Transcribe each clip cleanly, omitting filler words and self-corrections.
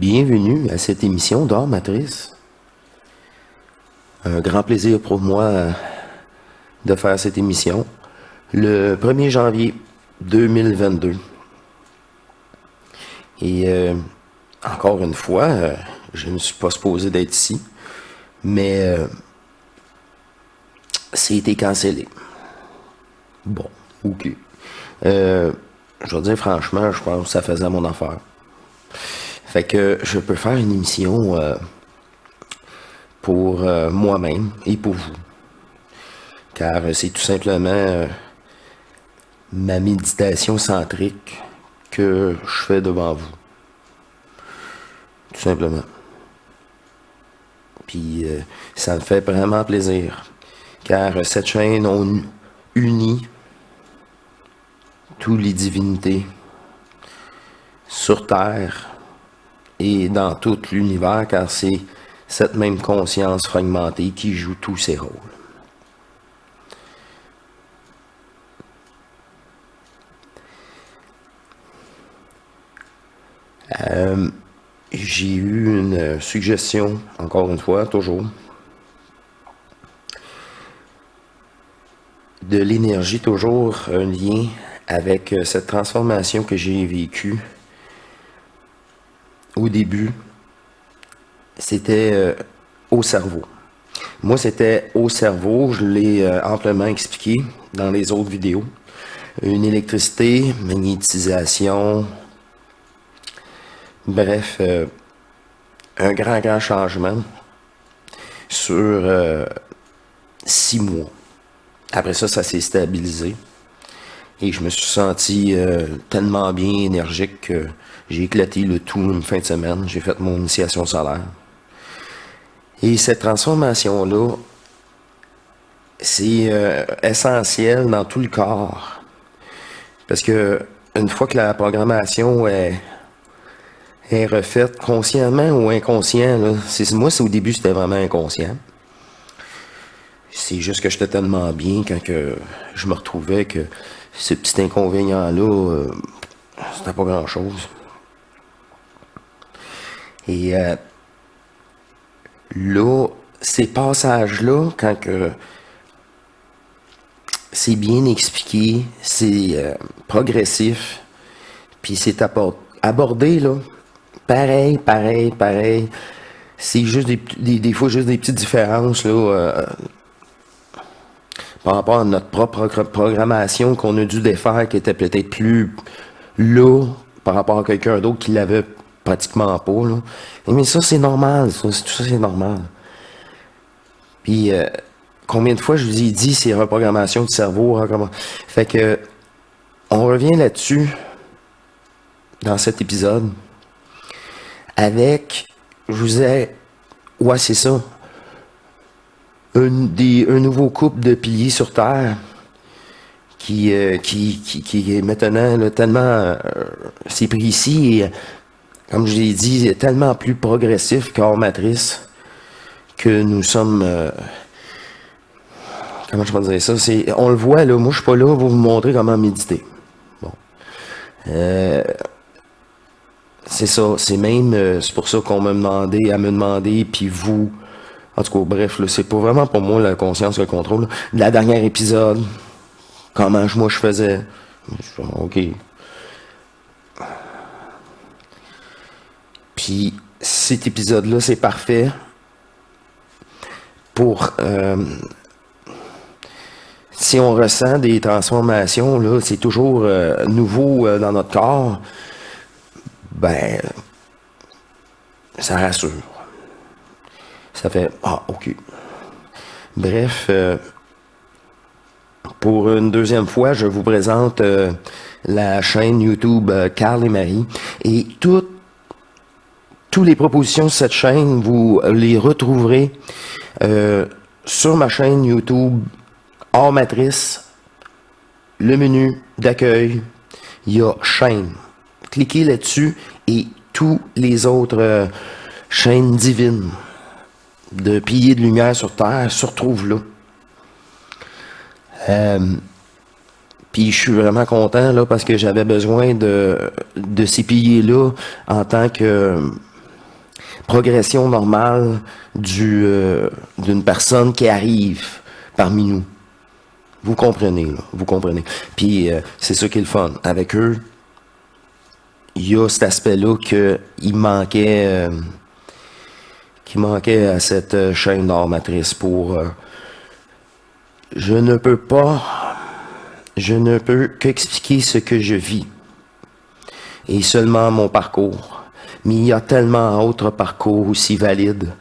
Bienvenue à cette émission d'Art Matrice. Un grand plaisir pour moi de faire cette émission le 1er janvier 2022. Et encore une fois, je ne suis pas supposé d'être ici, mais c'était cancellé. Bon, ok. Je vais dire franchement, je pense que ça faisait mon affaire. Fait que je peux faire une émission pour moi-même et pour vous. Car c'est tout simplement ma méditation centrique que je fais devant vous. Tout simplement. Puis ça me fait vraiment plaisir. Car cette chaîne, on unit toutes les divinités sur Terre et dans tout l'univers, car c'est cette même conscience fragmentée qui joue tous ses rôles. J'ai eu une suggestion, encore une fois, toujours, de l'énergie, toujours un lien avec cette transformation que j'ai vécue au début. C'était au cerveau. Moi, c'était au cerveau, je l'ai amplement expliqué dans les autres vidéos. Une électricité, magnétisation, bref, un grand changement sur 6 mois. Après ça, ça s'est stabilisé. Et je me suis senti tellement bien énergique que j'ai éclaté le tout une fin de semaine. J'ai fait mon initiation solaire. Et cette transformation-là, c'est essentiel dans tout le corps. Parce que une fois que la programmation est refaite, consciemment ou inconscient, là, moi, au début, c'était vraiment inconscient. C'est juste que j'étais tellement bien quand que je me retrouvais que ce petit inconvénient-là, c'était pas grand-chose. Et là, ces passages-là, quand que c'est bien expliqué, c'est progressif, puis c'est abordé, là, pareil. C'est juste des fois juste des petites différences, là, par rapport à notre propre programmation qu'on a dû défaire, qui était peut-être plus là, par rapport à quelqu'un d'autre qui l'avait pratiquement pas, là. Mais ça, c'est normal, tout ça, c'est normal. Puis, combien de fois je vous ai dit, c'est reprogrammation du cerveau, Fait que, on revient là-dessus, dans cet épisode, avec, ouais, c'est ça, un nouveau couple de piliers sur Terre, qui est maintenant là, tellement, c'est précis et, comme je l'ai dit, tellement plus progressif qu'Art Matrice, que nous sommes... comment je peux dire ça? On le voit, là, moi je suis pas là pour vous montrer comment méditer. Bon. C'est ça, c'est même... c'est pour ça qu'on m'a demandé, à me demander, puis vous... En tout cas, bref, là, c'est pas vraiment pour moi la conscience, le contrôle. La dernière épisode, comment moi je faisais. OK. Puis cet épisode-là, c'est parfait pour... si on ressent des transformations, là, c'est toujours nouveau dans notre corps, ben, ça rassure. Ça fait, ah, OK. Bref, pour une deuxième fois, je vous présente la chaîne YouTube Carl et Marie. Et toutes les propositions de cette chaîne, vous les retrouverez sur ma chaîne YouTube Art Matrice, le menu d'accueil, il y a chaîne. Cliquez là-dessus et tous les autres chaînes divines de piliers de lumière sur Terre se retrouvent là. Puis je suis vraiment content là parce que j'avais besoin de ces piliers-là en tant que progression normale d'une personne qui arrive parmi nous. Vous comprenez, là, vous comprenez. Puis c'est ça qui est le fun. Avec eux, il y a cet aspect-là qui manquait à cette chaîne d'art matrice pour... je ne peux qu'expliquer ce que je vis. Et seulement mon parcours. Mais il y a tellement d'autres parcours aussi valides.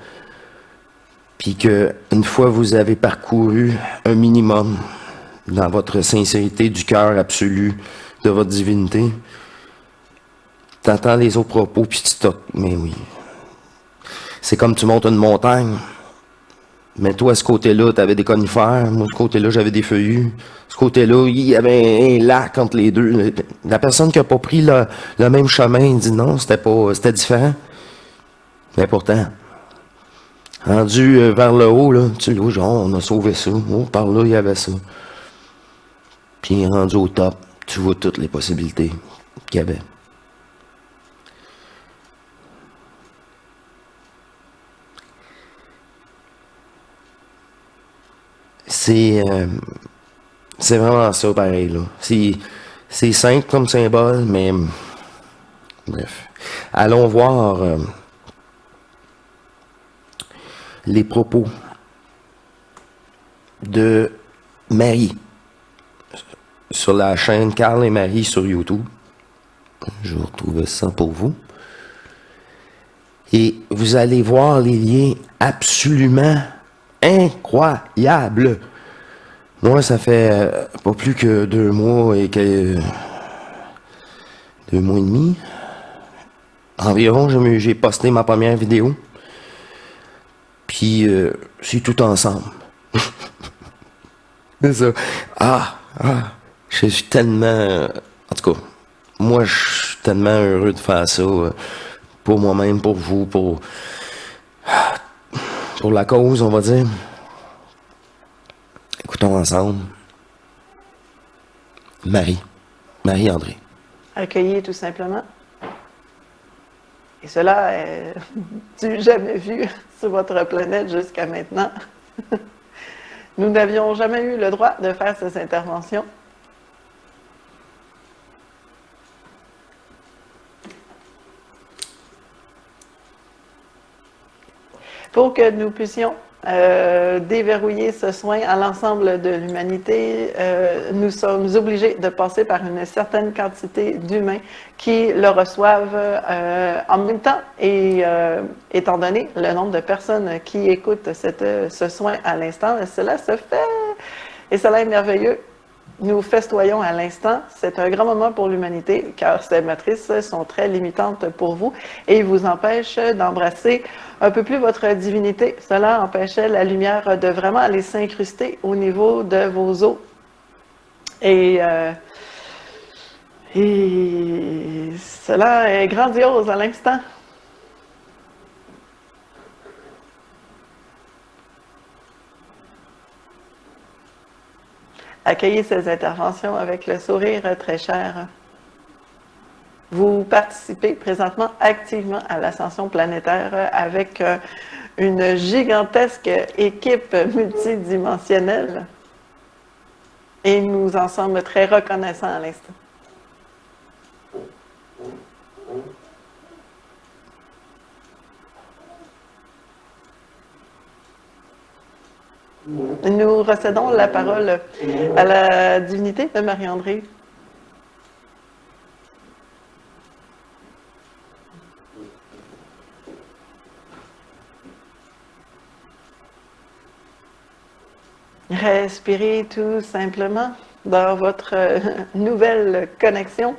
Puis que une fois vous avez parcouru un minimum dans votre sincérité du cœur absolu de votre divinité, t'entends les autres propos puis tu toques. Mais oui. C'est comme tu montes une montagne. Mais toi, à ce côté-là, tu avais des conifères. Moi, à ce côté-là, j'avais des feuillus. Ce côté-là, il y avait un lac entre les deux. La personne qui n'a pas pris le même chemin, il dit non, c'était différent. Mais pourtant, rendu vers le haut, là, tu vois, genre, on a sauvé ça. Oh, par là, il y avait ça. Puis rendu au top, tu vois toutes les possibilités qu'il y avait. C'est vraiment ça, pareil, là. C'est simple comme symbole, mais... Bref. Allons voir les propos de Marie sur la chaîne Carl et Marie sur YouTube. Je vais retrouver ça pour vous. Et vous allez voir les liens absolument incroyables. Moi, ça fait pas plus que 2 mois et 2 mois et demi. Environ, j'ai posté ma première vidéo. Puis, c'est tout ensemble. C'est ça. Je suis tellement... En tout cas, moi, je suis tellement heureux de faire ça pour moi-même, pour vous, pour la cause, on va dire. Écoutons ensemble. Marie-André. Accueillir tout simplement. Et cela est du jamais vu sur votre planète jusqu'à maintenant. Nous n'avions jamais eu le droit de faire ces interventions. Pour que nous puissions déverrouiller ce soin à l'ensemble de l'humanité, nous sommes obligés de passer par une certaine quantité d'humains qui le reçoivent en même temps. Et étant donné le nombre de personnes qui écoutent ce soin à l'instant, cela se fait et cela est merveilleux. Nous festoyons à l'instant. C'est un grand moment pour l'humanité, car ces matrices sont très limitantes pour vous et vous empêchent d'embrasser un peu plus votre divinité. Cela empêchait la lumière de vraiment aller s'incruster au niveau de vos os. Et cela est grandiose à l'instant. Accueillez ces interventions avec le sourire très cher. Vous participez présentement activement à l'ascension planétaire avec une gigantesque équipe multidimensionnelle et nous en sommes très reconnaissants à l'instant. Nous recédons la parole à la divinité de Marie-André. Respirez tout simplement dans votre nouvelle connexion.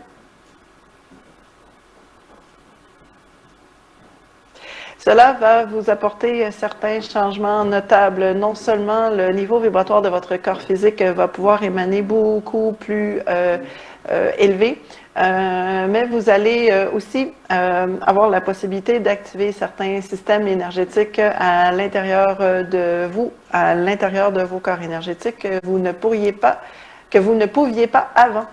Cela va vous apporter certains changements notables. Non seulement le niveau vibratoire de votre corps physique va pouvoir émaner beaucoup plus élevé, mais vous allez aussi avoir la possibilité d'activer certains systèmes énergétiques à l'intérieur de vous, à l'intérieur de vos corps énergétiques que vous ne pouviez pas avant.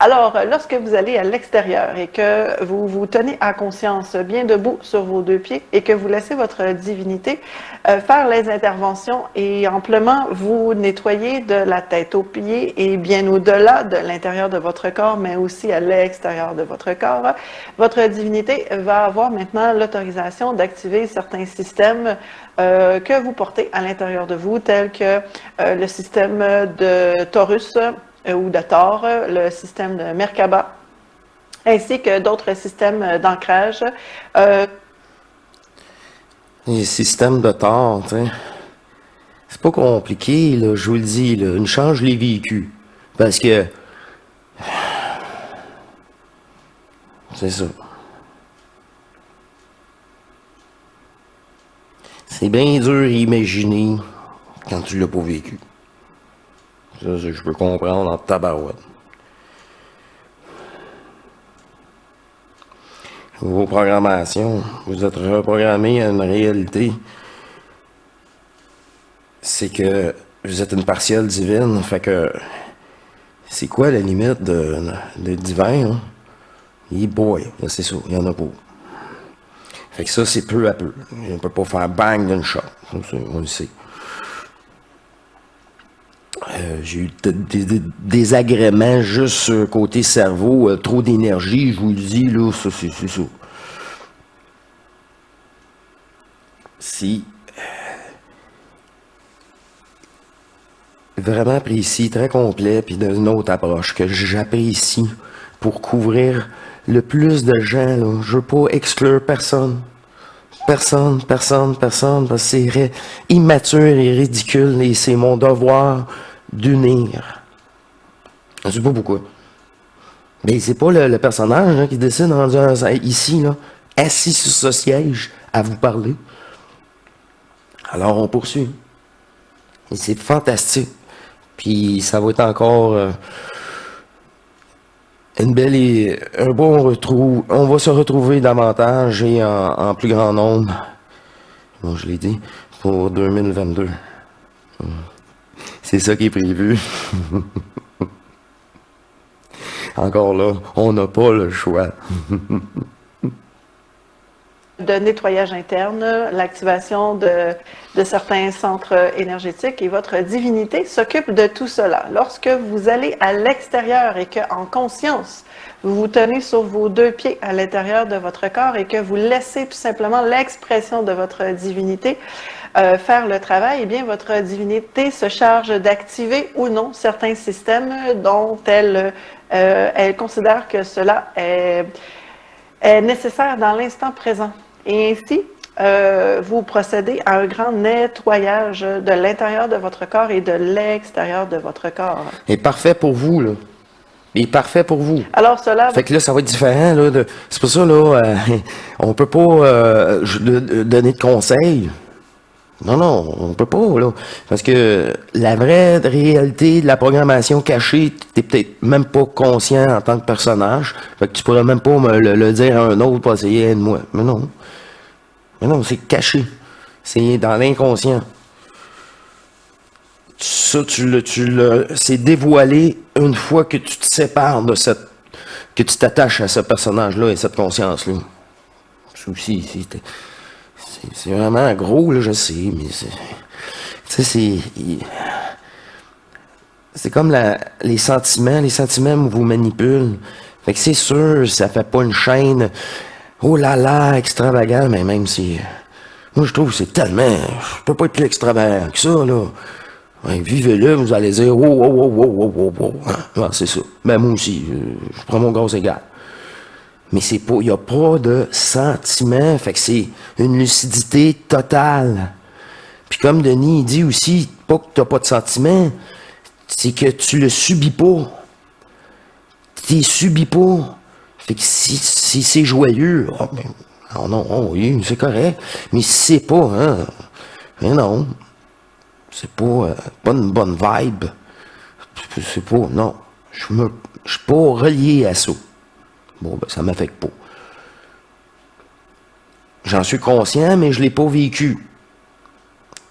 Alors, lorsque vous allez à l'extérieur et que vous vous tenez à conscience bien debout sur vos deux pieds et que vous laissez votre divinité faire les interventions et amplement vous nettoyer de la tête aux pieds et bien au-delà de l'intérieur de votre corps, mais aussi à l'extérieur de votre corps, votre divinité va avoir maintenant l'autorisation d'activer certains systèmes que vous portez à l'intérieur de vous, tels que le système de Taurus, ou de Thor, le système de Merkaba, ainsi que d'autres systèmes d'ancrage. Les systèmes de Thor, tu sais, c'est pas compliqué, là, je vous le dis, là, une chance, je l'ai vécu. Parce que... C'est ça. C'est bien dur à imaginer quand tu l'as pas vécu. Ça, je peux comprendre en tabarouette. Vos programmations, vous êtes reprogrammé à une réalité. C'est que vous êtes une partielle divine, fait que c'est quoi la limite de divin, hein? Boy, c'est ça, il y en a pas. Fait que ça, c'est peu à peu. On peut pas faire bang d'une shot, on le sait. J'ai eu des désagréments juste côté cerveau, trop d'énergie, je vous le dis, là, ça, c'est ça. Si vraiment précis, très complet, puis d'une autre approche que j'apprécie pour couvrir le plus de gens, là. Je veux pas exclure personne. Personne, parce que c'est immature et ridicule, et c'est mon devoir d'unir. Je sais pas pourquoi. Mais c'est pas le personnage là, qui décide rendu ici, là, assis sur ce siège, à vous parler. Alors on poursuit. Et c'est fantastique. Puis ça va être encore une belle et un bon retrouve. On va se retrouver davantage et en plus grand nombre. Bon, je l'ai dit, pour 2022. C'est ça qui est prévu. Encore là, on n'a pas le choix. De nettoyage interne, l'activation de certains centres énergétiques et votre divinité s'occupe de tout cela. Lorsque vous allez à l'extérieur et que, en conscience, vous vous tenez sur vos deux pieds à l'intérieur de votre corps et que vous laissez tout simplement l'expression de votre divinité faire le travail, eh bien, votre divinité se charge d'activer ou non certains systèmes dont elle considère que cela est nécessaire dans l'instant présent. Et ainsi, vous procédez à un grand nettoyage de l'intérieur de votre corps et de l'extérieur de votre corps. Et parfait pour vous, là. Il est parfait pour vous. Alors cela... Fait que là, ça va être différent, là. C'est pour ça, là, on peut pas donner de conseils. Non, on peut pas, là. Parce que la vraie réalité de la programmation cachée, t'es peut-être même pas conscient en tant que personnage. Fait que tu pourrais même pas me le dire à un autre pour essayer de moi. Mais non, c'est caché. C'est dans l'inconscient. Ça, c'est dévoilé une fois que tu te sépares de que tu t'attaches à ce personnage-là et cette conscience-là. Ça aussi, c'est vraiment gros, là, je sais, mais c'est comme les sentiments vous manipulent. Fait que c'est sûr, ça fait pas une chaîne, oh là là, extravagant, mais même si, moi je trouve que c'est tellement, je peux pas être plus extravagant que ça, là. Ouais, vivez-le, vous allez dire, oh. Ah, c'est ça. Ben, moi aussi, je prends mon gaz égal. Mais c'est pas, il n'y a pas de sentiment, fait que c'est une lucidité totale. Puis comme Denis dit aussi, pas que tu n'as pas de sentiment, c'est que tu le subis pas. Tu subis pas. Fait que si c'est joyeux, oui, c'est correct. Mais si c'est pas, hein, mais non. C'est pas une bonne vibe. C'est pas, non. Je suis pas relié à ça. Bon, ben, ça m'affecte pas. J'en suis conscient, mais je l'ai pas vécu.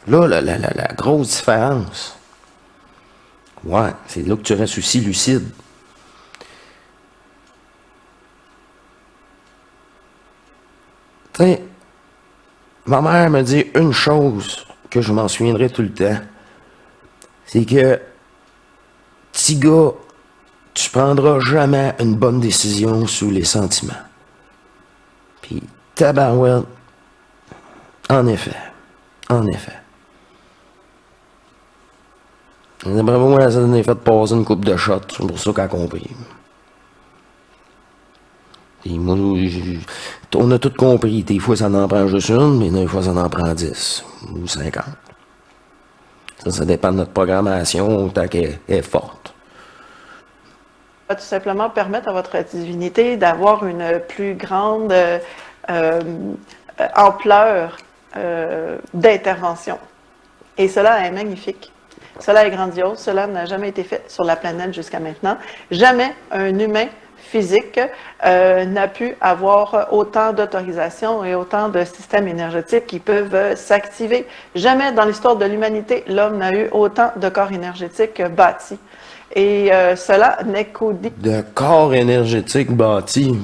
Là, la grosse différence. Ouais, c'est là que tu restes aussi lucide. Tu sais, ma mère me dit une chose que je m'en souviendrai tout le temps. C'est que, petit gars, tu prendras jamais une bonne décision sous les sentiments. Puis, tabarouette, en effet. En effet. D'après moi, ça en a fait passer une coupe de shot. C'est pour ça qu'elle a compris. Et moi, on a tout compris. Des fois, ça en prend juste une, mais des fois, ça en prend 10 ou 50. Ça dépend de notre programmation, autant qu'elle est forte. Tout simplement permettre à votre divinité d'avoir une plus grande ampleur d'intervention. Et cela est magnifique. Cela est grandiose. Cela n'a jamais été fait sur la planète jusqu'à maintenant. Jamais un humain physique n'a pu avoir autant d'autorisation et autant de systèmes énergétiques qui peuvent s'activer. Jamais dans l'histoire de l'humanité, l'homme n'a eu autant de corps énergétiques bâtis. Et cela n'est qu'au début. De corps énergétique bâti.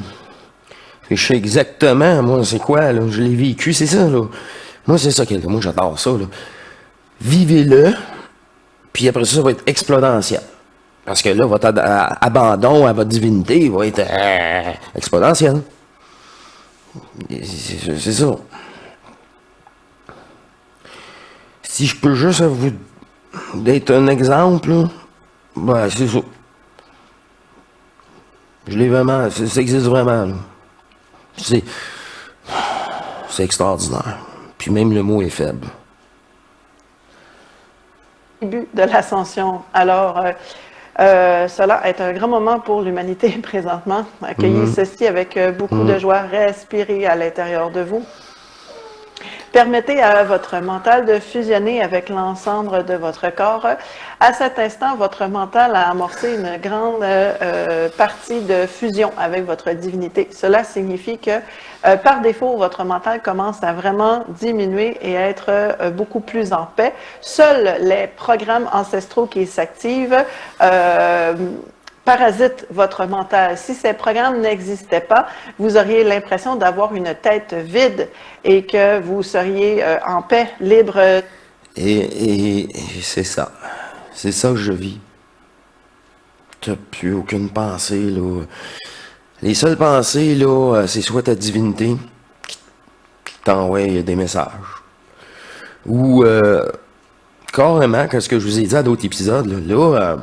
Je sais exactement, moi, c'est quoi, là. Je l'ai vécu, c'est ça, là. Moi, c'est ça, moi, j'adore ça, là. Vivez-le, puis après ça va être exponentiel. Parce que là, votre abandon à votre divinité va être exponentiel. C'est ça. Si je peux juste vous d'être un exemple, là, ben, c'est ça. Je l'ai vraiment, ça existe vraiment, là. C'est extraordinaire. Puis même le mot est faible. Début de l'ascension. Alors, cela est un grand moment pour l'humanité présentement. Accueillez ceci avec beaucoup de joie. Respirez à l'intérieur de vous. Permettez à votre mental de fusionner avec l'ensemble de votre corps. À cet instant, votre mental a amorcé une grande partie de fusion avec votre divinité. Cela signifie que, par défaut, votre mental commence à vraiment diminuer et à être beaucoup plus en paix. Seuls les programmes ancestraux qui s'activent parasitent votre mental. Si ces programmes n'existaient pas, vous auriez l'impression d'avoir une tête vide et que vous seriez en paix, libre. Et c'est ça. C'est ça que je vis. T'as plus aucune pensée, là. Les seules pensées, là, c'est soit ta divinité qui t'envoie des messages. Ou, carrément, ce que je vous ai dit à d'autres épisodes, là,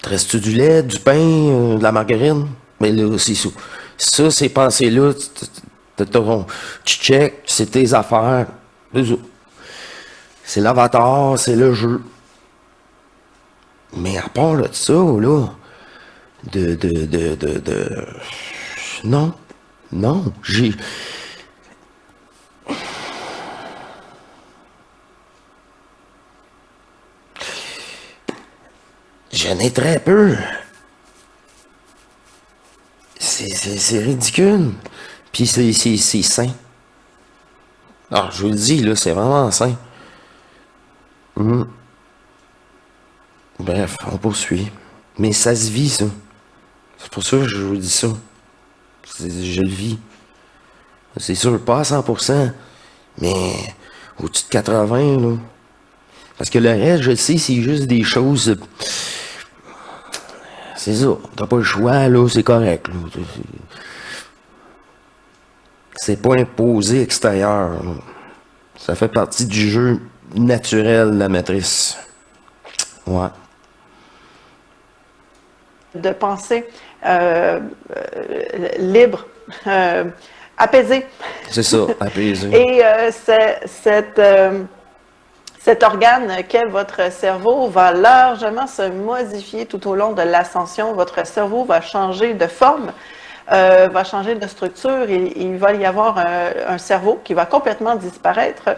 te reste-tu du lait, du pain, de la margarine? Mais là, c'est ça. Ça, ces pensées-là, tu check, c'est tes affaires. C'est l'avatar, c'est le jeu. Mais à part de ça, là, non, j'en ai très peu. C'est ridicule. Puis c'est sain. Alors, je vous le dis, là, c'est vraiment sain. Bref, on poursuit. Mais ça se vit, ça. C'est pour ça que je vous dis ça. Je le vis. C'est sûr, pas à 100%, mais au-dessus de 80, là. Parce que le reste, je le sais, c'est juste des choses... C'est ça. T'as pas le choix, là, c'est correct, là. C'est pas imposé extérieur, là. Ça fait partie du jeu naturel de la matrice. Ouais. De pensée libre, apaisée. C'est ça, apaisé. Et cet organe qu'est votre cerveau va largement se modifier tout au long de l'ascension. Votre cerveau va changer de forme, va changer de structure. Il va y avoir un cerveau qui va complètement disparaître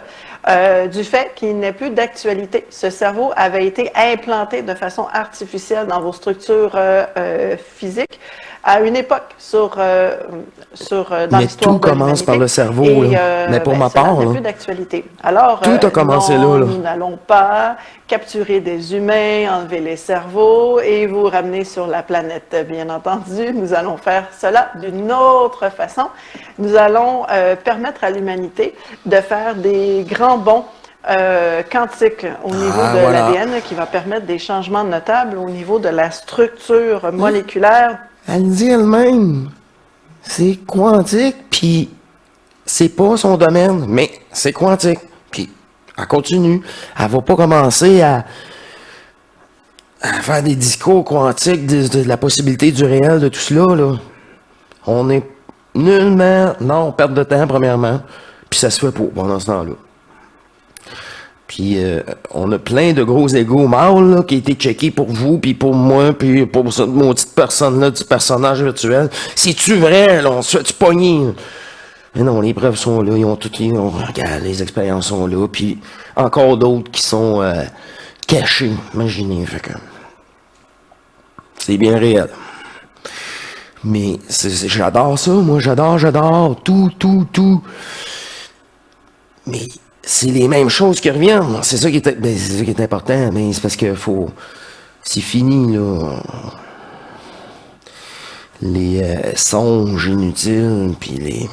du fait qu'il n'est plus d'actualité. Ce cerveau avait été implanté de façon artificielle dans vos structures physiques à une époque dans Mais l'histoire tout de commence l'humanité. par le cerveau, Et là. Mais pour ma cela part, n'est là, plus d'actualité. Alors, tout a commencé non, là. nous n'allons pas capturer des humains, enlever les cerveaux et vous ramener sur la planète. Bien entendu, nous allons faire cela d'une autre façon. Nous allons permettre à l'humanité de faire des grands bonds quantique au niveau de Voilà. l'ADN qui va permettre des changements notables au niveau de la structure moléculaire. Elle dit elle-même, c'est quantique, puis c'est pas son domaine, mais c'est quantique. Puis elle continue. Elle va pas commencer à faire des discours quantiques de la possibilité du réel, de tout cela, là. On est nullement, non, perte de temps, premièrement, puis ça se fait pas pendant ce temps-là. Puis on a plein de gros égos mâles là, qui ont été checkés pour vous, puis pour moi, puis pour cette maudite personne-là, du personnage virtuel. C'est-tu vrai, là? On se fait-tu pogner? Mais non, les preuves sont là, ils ont toutes regarde, les expériences sont là, puis encore d'autres qui sont cachées, imaginez, fait que c'est bien réel. Mais j'adore ça, moi, j'adore, tout. Mais c'est les mêmes choses qui reviennent. C'est ça qui est important, mais c'est parce que c'est fini, là. Les songes inutiles, puis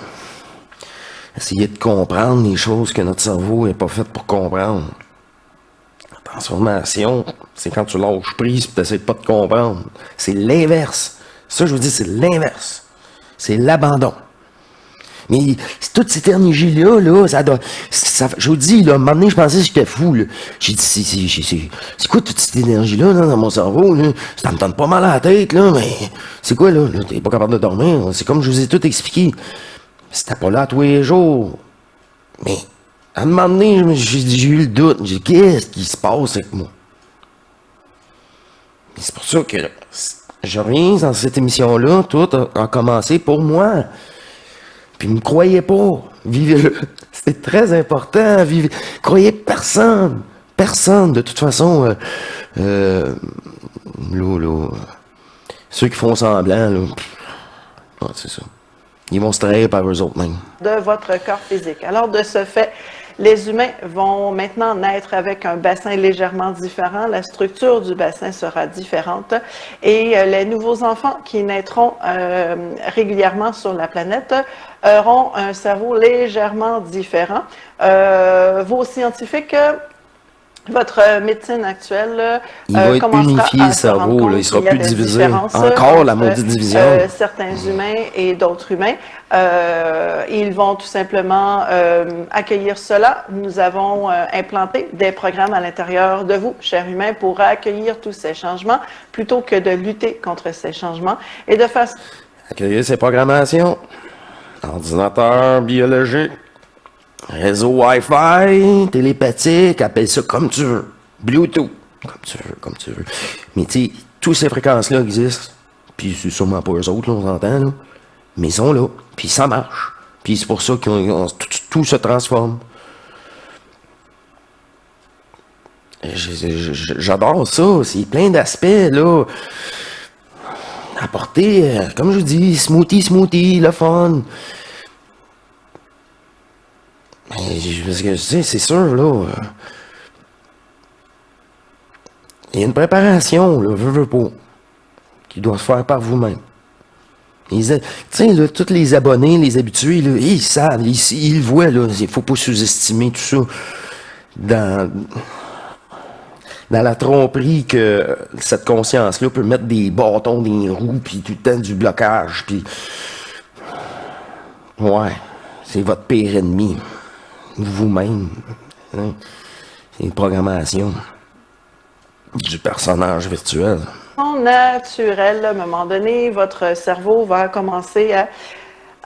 essayer de comprendre les choses que notre cerveau n'est pas fait pour comprendre. La transformation, c'est quand tu lâches prise et tu n'essaies pas de comprendre. C'est l'inverse. Ça, je vous dis, c'est l'inverse. C'est l'abandon. Mais toute cette énergie-là, là, je vous dis, là, à un moment donné, je pensais que j'étais fou, là. J'ai dit, c'est quoi toute cette énergie-là, là, dans mon cerveau, là? Ça me tente pas mal à la tête, là, mais c'est quoi, là? T'es pas capable de dormir. C'est comme je vous ai tout expliqué. C'était pas là tous les jours. Mais, à un moment donné, j'ai eu le doute. J'ai dit, qu'est-ce qui se passe avec moi? Et c'est pour ça que je reviens dans cette émission-là, tout a commencé pour moi. Puis ne me croyez pas, vivez-le. C'est très important, vivez. Croyez personne. Personne, de toute façon. Ceux qui font semblant, là. Ouais, c'est ça. Ils vont se trahir par eux autres mêmes. De votre corps physique. Alors, de ce fait, les humains vont maintenant naître avec un bassin légèrement différent. La structure du bassin sera différente. Et les nouveaux enfants qui naîtront régulièrement sur la planète auront un cerveau légèrement différent. Vos scientifiques, votre médecine actuelle il va être unifié le cerveau, là, il sera plus divisé. Encore la maudite division. Certains humains et d'autres humains. Ils vont tout simplement accueillir cela. Nous avons implanté des programmes à l'intérieur de vous, chers humains, pour accueillir tous ces changements plutôt que de lutter contre ces changements et de faire... Accueillir ces programmations. Ordinateur biologique. Réseau Wi-Fi, télépathique, appelle ça comme tu veux. Bluetooth, comme tu veux. Mais tu sais, toutes ces fréquences-là existent. Puis c'est sûrement pas eux autres, là, on s'entend, là. Mais ils sont là. Puis ça marche. Puis c'est pour ça que tout se transforme. J'adore ça. C'est plein d'aspects, là. Apporter, comme je vous dis, smoothie, le fun. Parce que, tu sais, c'est sûr, là. Il y a une préparation, là, veux pas, qui doit se faire par vous-même. Tu sais, là, tous les abonnés, les habitués, là, ils savent, ils le voient, là. Il faut pas sous-estimer tout ça dans la tromperie que cette conscience-là peut mettre des bâtons dans les roues, puis tout le temps du blocage, puis... Ouais, c'est votre pire ennemi. Vous-même. Hein? C'est une programmation du personnage virtuel. Naturel, à un moment donné, votre cerveau va commencer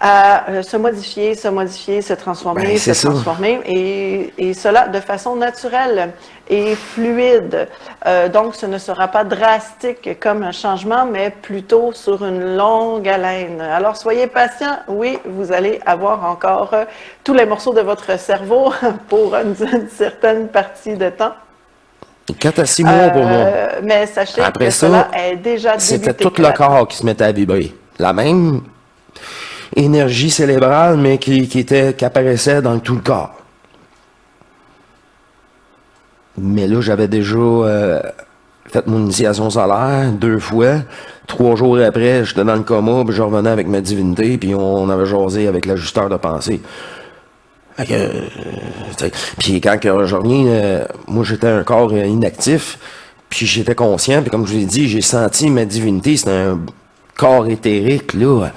à se modifier, se transformer, et cela de façon naturelle et fluide. Donc, ce ne sera pas drastique comme un changement, mais plutôt sur une longue haleine. Alors, soyez patient. Oui, vous allez avoir encore tous les morceaux de votre cerveau pour une certaine partie de temps. 4 à 6 mois pour moi. Mais sachez après que ça, cela est déjà débuté. c'était tout le corps qui se mettait à vibrer. la même énergie cérébrale, mais qui apparaissait dans tout le corps. Mais là, j'avais déjà fait mon initiation solaire 2 fois. 3 jours après, j'étais dans le coma, puis je revenais avec ma divinité, puis on avait jasé avec l'ajusteur de pensée. Fait que, puis quand que je reviens, moi j'étais un corps inactif, puis j'étais conscient, puis comme je vous ai dit, j'ai senti ma divinité, c'était un corps éthérique, là,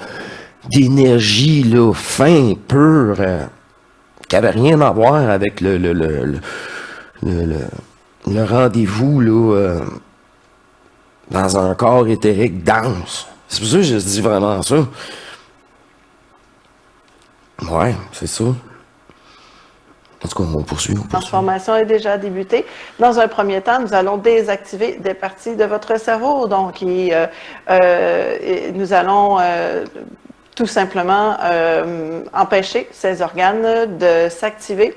d'énergie, là, fin, pure, qui avait rien à voir avec le rendez-vous, là, dans un corps éthérique dense. C'est pour ça que je dis vraiment ça. Ouais, c'est ça. En tout cas, on poursuit. La transformation est déjà débutée. Dans un premier temps, nous allons désactiver des parties de votre cerveau. Donc, nous allons tout simplement empêcher ces organes de s'activer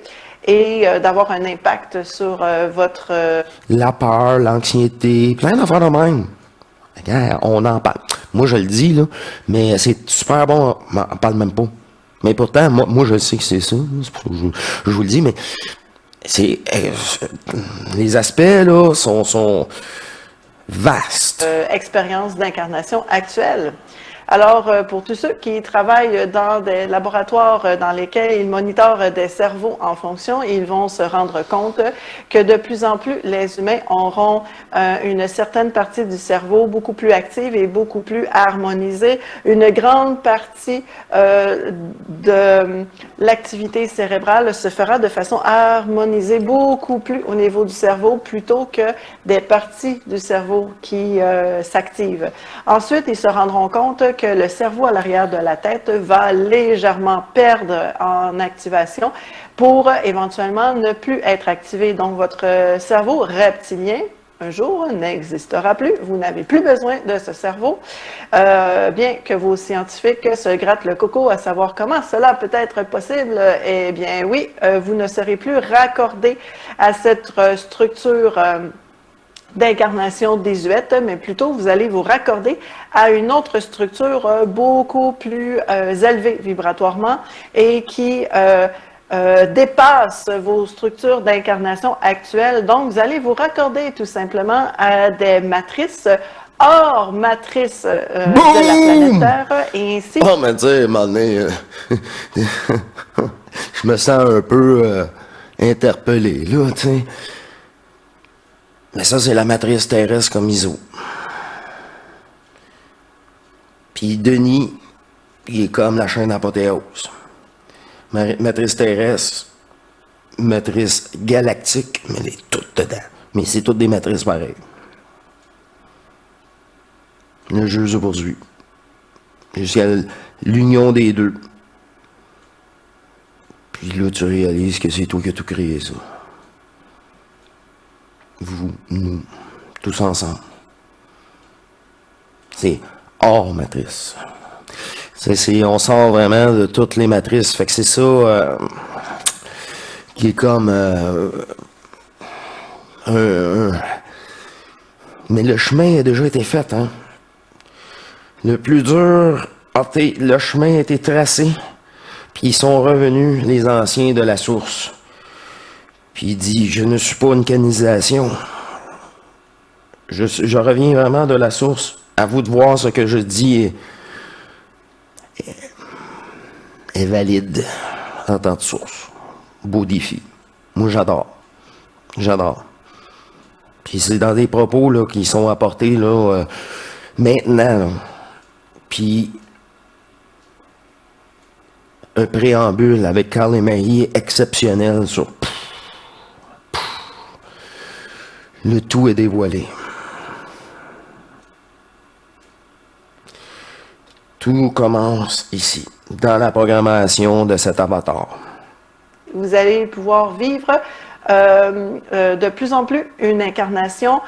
et d'avoir un impact sur votre... La peur, l'anxiété, plein d'affaires de même. Regarde, on en parle. Moi, je le dis, là, mais c'est super bon, on n'en parle même pas. Mais pourtant, moi je sais que c'est ça. C'est pour ça que je vous le dis, mais c'est les aspects, là, sont vastes. Expérience d'incarnation actuelle. Alors, pour tous ceux qui travaillent dans des laboratoires dans lesquels ils monitorent des cerveaux en fonction, ils vont se rendre compte que de plus en plus, les humains auront une certaine partie du cerveau beaucoup plus active et beaucoup plus harmonisée. Une grande partie de l'activité cérébrale se fera de façon harmonisée beaucoup plus au niveau du cerveau plutôt que des parties du cerveau qui s'activent. Ensuite, ils se rendront compte que le cerveau à l'arrière de la tête va légèrement perdre en activation pour éventuellement ne plus être activé. Donc, votre cerveau reptilien, un jour, n'existera plus. Vous n'avez plus besoin de ce cerveau. Bien que vos scientifiques se grattent le coco à savoir comment cela peut être possible, eh bien oui, vous ne serez plus raccordé à cette structure d'incarnation désuète, mais plutôt vous allez vous raccorder à une autre structure beaucoup plus élevée vibratoirement et qui dépasse vos structures d'incarnation actuelles. Donc, vous allez vous raccorder tout simplement à des matrices hors matrice de la planète Terre et ainsi... Oh, mais tu sais, à un moment donné, je me sens un peu interpellé, là, tu sais. Mais ça, c'est la matrice terrestre comme ISO. Puis Denis, il est comme la chaîne apothéose. Matrice terrestre, matrice galactique, mais elle est toute dedans. Mais c'est toutes des matrices pareilles. Le jeu se poursuit. Jusqu'à l'union des deux. Puis là, tu réalises que c'est toi qui as tout créé, ça. Vous, nous, tous ensemble. C'est hors matrice. On sort vraiment de toutes les matrices. Fait que c'est ça qui est comme mais le chemin a déjà été fait, hein. Le plus dur, le chemin a été tracé. Puis ils sont revenus, les anciens de la source. Puis il dit, je ne suis pas une canisation. Je reviens vraiment de la source. À vous de voir ce que je dis est valide en tant que source. Beau défi. Moi, j'adore. J'adore. Puis c'est dans des propos là, qui sont apportés là, maintenant. Là. Puis un préambule avec Carl et Marie exceptionnel sur... Le tout est dévoilé. Tout commence ici, dans la programmation de cet avatar. Vous allez pouvoir vivre de plus en plus une incarnation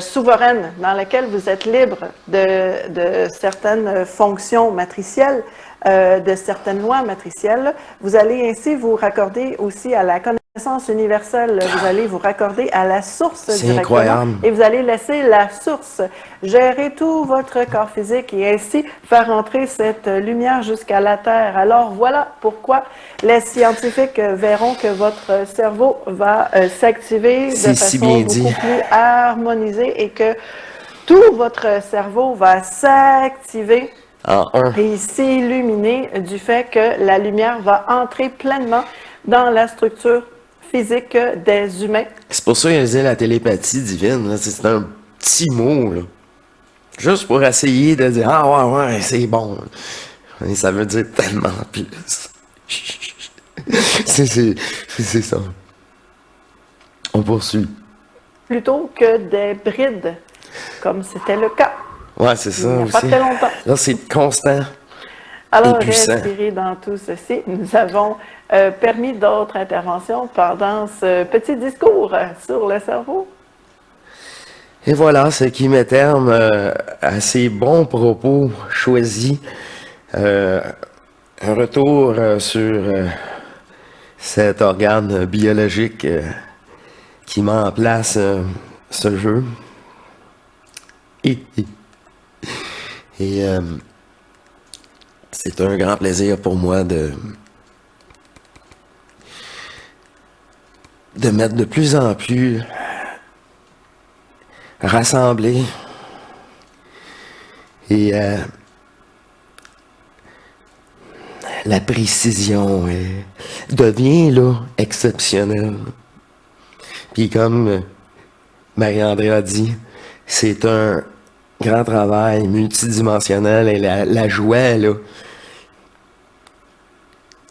souveraine dans laquelle vous êtes libre de certaines fonctions matricielles, de certaines lois matricielles. Vous allez ainsi vous raccorder aussi à la connaissance connaissance universelle, vous allez vous raccorder à la source C'est directement incroyable. et vous allez laisser la source gérer tout votre corps physique et ainsi faire entrer cette lumière jusqu'à la Terre. Alors voilà pourquoi les scientifiques verront que votre cerveau va s'activer de C'est si façon bien dit. beaucoup plus harmonisée et que tout votre cerveau va s'activer En un. et s'illuminer du fait que la lumière va entrer pleinement dans la structure physique des humains. C'est pour ça qu'il disait la télépathie divine, là. C'est un petit mot, là. Juste pour essayer de dire, ah ouais, c'est bon. Et ça veut dire tellement plus. C'est ça. On poursuit. Plutôt que des brides, comme c'était le cas Ouais, c'est ça il n'y a aussi. pas très longtemps. Là, c'est constant. Alors, Et puissant. respirez dans tout ceci. Nous avons permis d'autres interventions pendant ce petit discours sur le cerveau. Et voilà, ce qui met terme à ces bons propos choisis. Un retour sur cet organe biologique qui met en place ce jeu. Et c'est un grand plaisir pour moi de mettre de plus en plus rassemblés et la précision devient là exceptionnelle. Puis comme Marie-André a dit, c'est un grand travail multidimensionnel et la joie, là.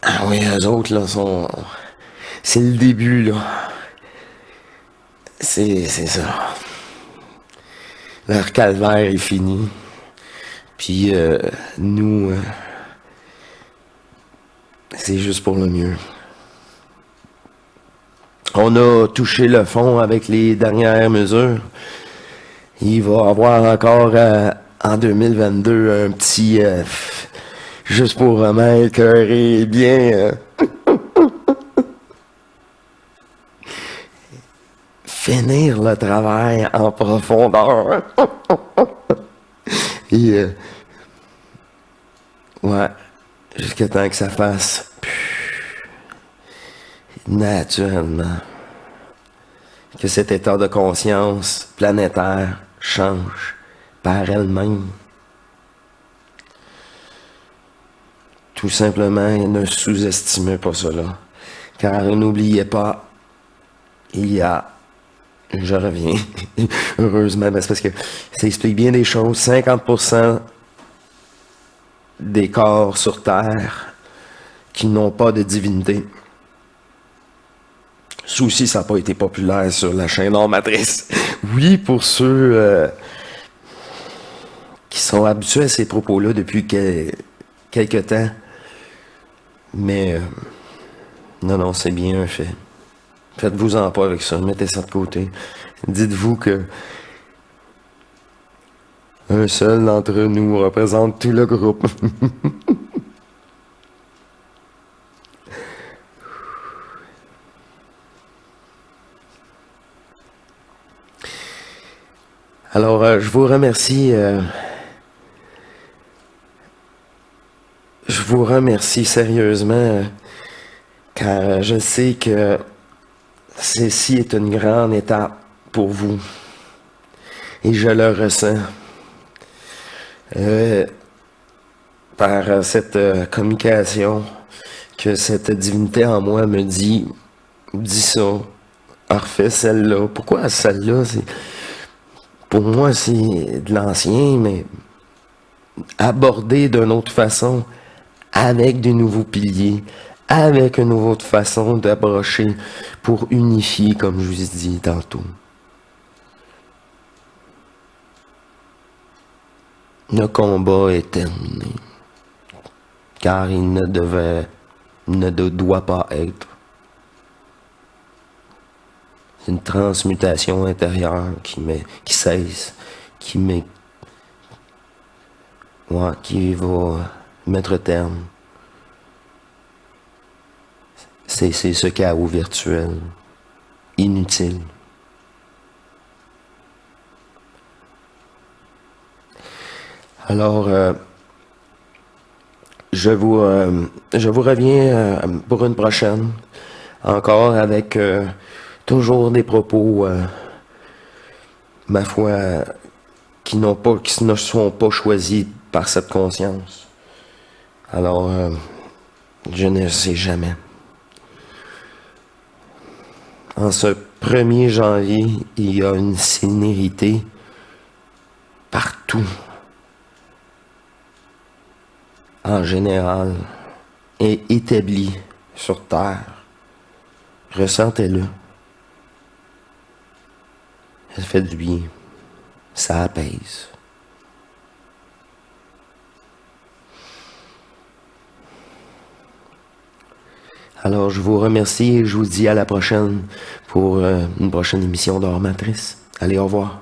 Ah oui, eux autres, là, sont. C'est le début, là. C'est ça. Leur calvaire est fini. Puis nous, c'est juste pour le mieux. On a touché le fond avec les dernières mesures. Il va y avoir encore en 2022 un petit juste pour vraiment écœurer bien finir le travail en profondeur. Et ouais, jusqu'à temps que ça fasse naturellement que cet état de conscience planétaire change par elle-même. Tout simplement, ne sous-estimez pas cela. Car n'oubliez pas, il y a, je reviens, heureusement, c'est parce que ça explique bien des choses, 50% des corps sur Terre qui n'ont pas de divinité. Ça aussi, ça n'a pas été populaire sur la chaîne hors matrice. Oui, pour ceux qui sont habitués à ces propos-là depuis quelque temps. Mais non, c'est bien un fait. Faites-vous-en pas avec ça, mettez ça de côté. Dites-vous que un seul d'entre nous représente tout le groupe. Alors, je vous remercie. Je vous remercie sérieusement, car je sais que ceci est une grande étape pour vous. Et je le ressens. Par cette communication, que cette divinité en moi me dit ça, refais celle-là. Pourquoi celle-là? Pour moi, c'est de l'ancien, mais abordé d'une autre façon, avec de nouveaux piliers, avec une autre façon d'approcher pour unifier, comme je vous ai dit tantôt. Le combat est terminé, car il ne doit pas être. C'est une transmutation intérieure qui cesse, qui va mettre terme. C'est ce chaos virtuel. Inutile. Alors, je vous reviens pour une prochaine, encore avec toujours des propos, ma foi, qui ne sont pas choisis par cette conscience. Alors, je ne sais jamais. En ce 1er janvier, il y a une sénérité partout. En général, est établie sur Terre. Ressentez-le. Ça fait du bien. Ça apaise. Alors, je vous remercie et je vous dis à la prochaine pour une prochaine émission d'Hors Matrice. Allez, au revoir.